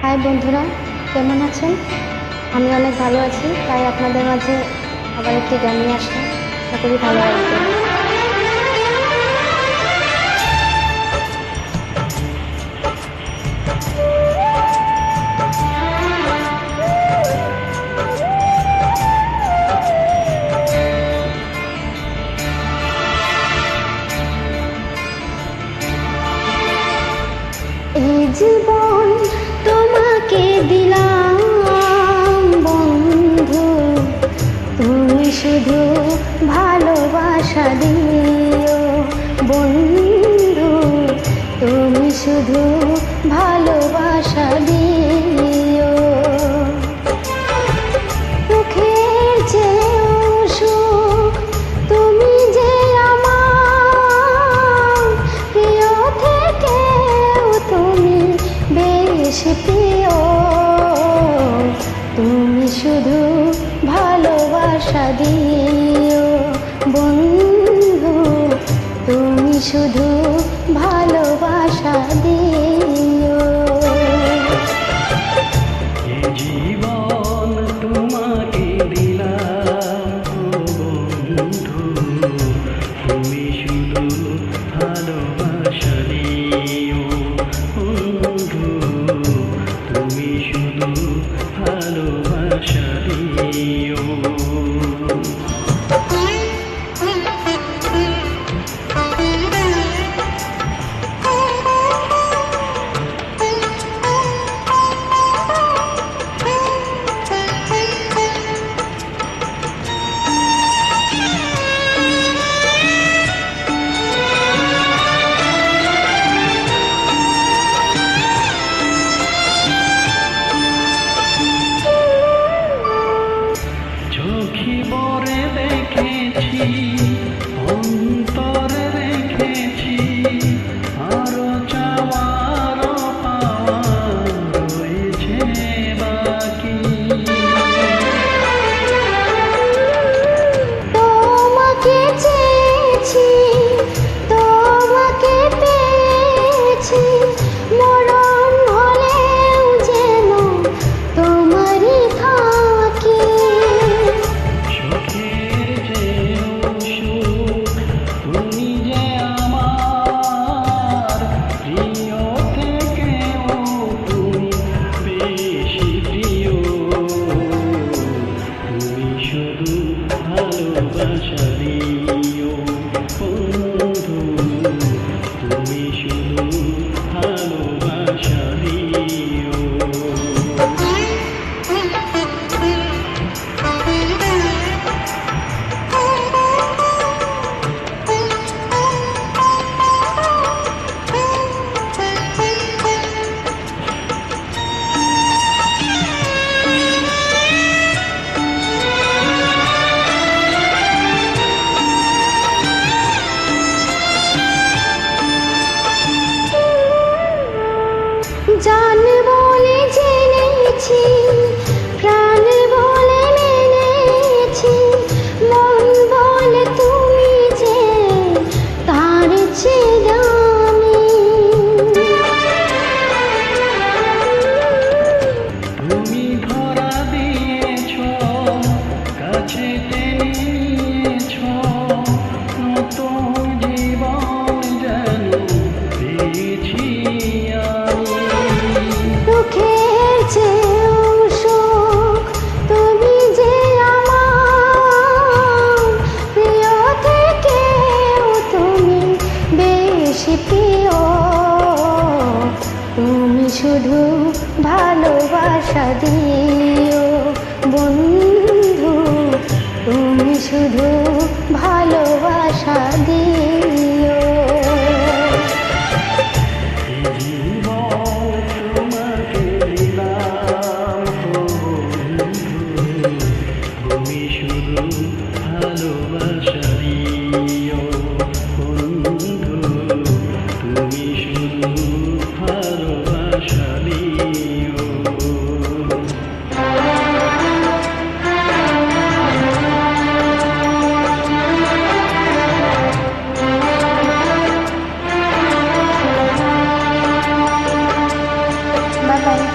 High বন্ধুরা, কেমন আছেন? আমি অনেক ভালো আছি, তাই আপনাদের মাঝে আবার একটি গান নিয়ে আসলাম। আশা করি ভালো লাগবে। এই জীবন তোমাকে দিলাম বন্ধু, তুমি শুধু ভালোবাসা দিও বন্ধু, তুমি শুধু ভালোবাসা দিও। মুখের যে সুখ তুমি যে আমার প্রিয় থেকেও তুমি বেশি প্রিয়, তুমি শুধু ভালোবাসা দিও বন্ধু, তুমি শুধু ভালোবাসা দিও। জীবন তোমাকে দিলাম বন্ধু, তুমি শুধু ভালোবাসা দিও বন্ধু, তুমি শুধু ভালোবাসা দিও। চোখে পরে দেখেছি, অন্তরে রেখেছি, আরো চাওয়ার পাওয়া রয়েছে বাকি। তোমাকে চেয়েছি, তোমাকে পেয়েছি, মরণ হলেও যেন তোমারই থাকি। চোখের যে সুখ তুমি যে আমার প্রিয় থেকেও তুমি বেশি প্রিয়, তুমি শুধু ভালোবাসা দিও বন্ধু, তুমি শুধু ভালোবাসা দিও। জান বলে জেনেছি, প্রাণ বলে মেনেছি, মন বলে তুমি যে তার চেয়ে দামি। তুমি ধরা দিয়েছ, কাছে টেনে নিয়েছ, নতুন জীবন যেন পেয়েছি আমি। দুঃখের চেয়েও সুখ তুমি যে আমার প্রিয় থেকেও তুমি বেশি প্রিয়, তুমি শুধু ভালোবাসা দিও বন্ধু, তুমি শুধু ভালোবাসা দিও। জীবন তোমাকে দিলাম বন্ধু, তুমি শুধু ভালোবাসা দিও বন্ধু, তুমি শুধু ভালোবাসা দিও। Bye bye.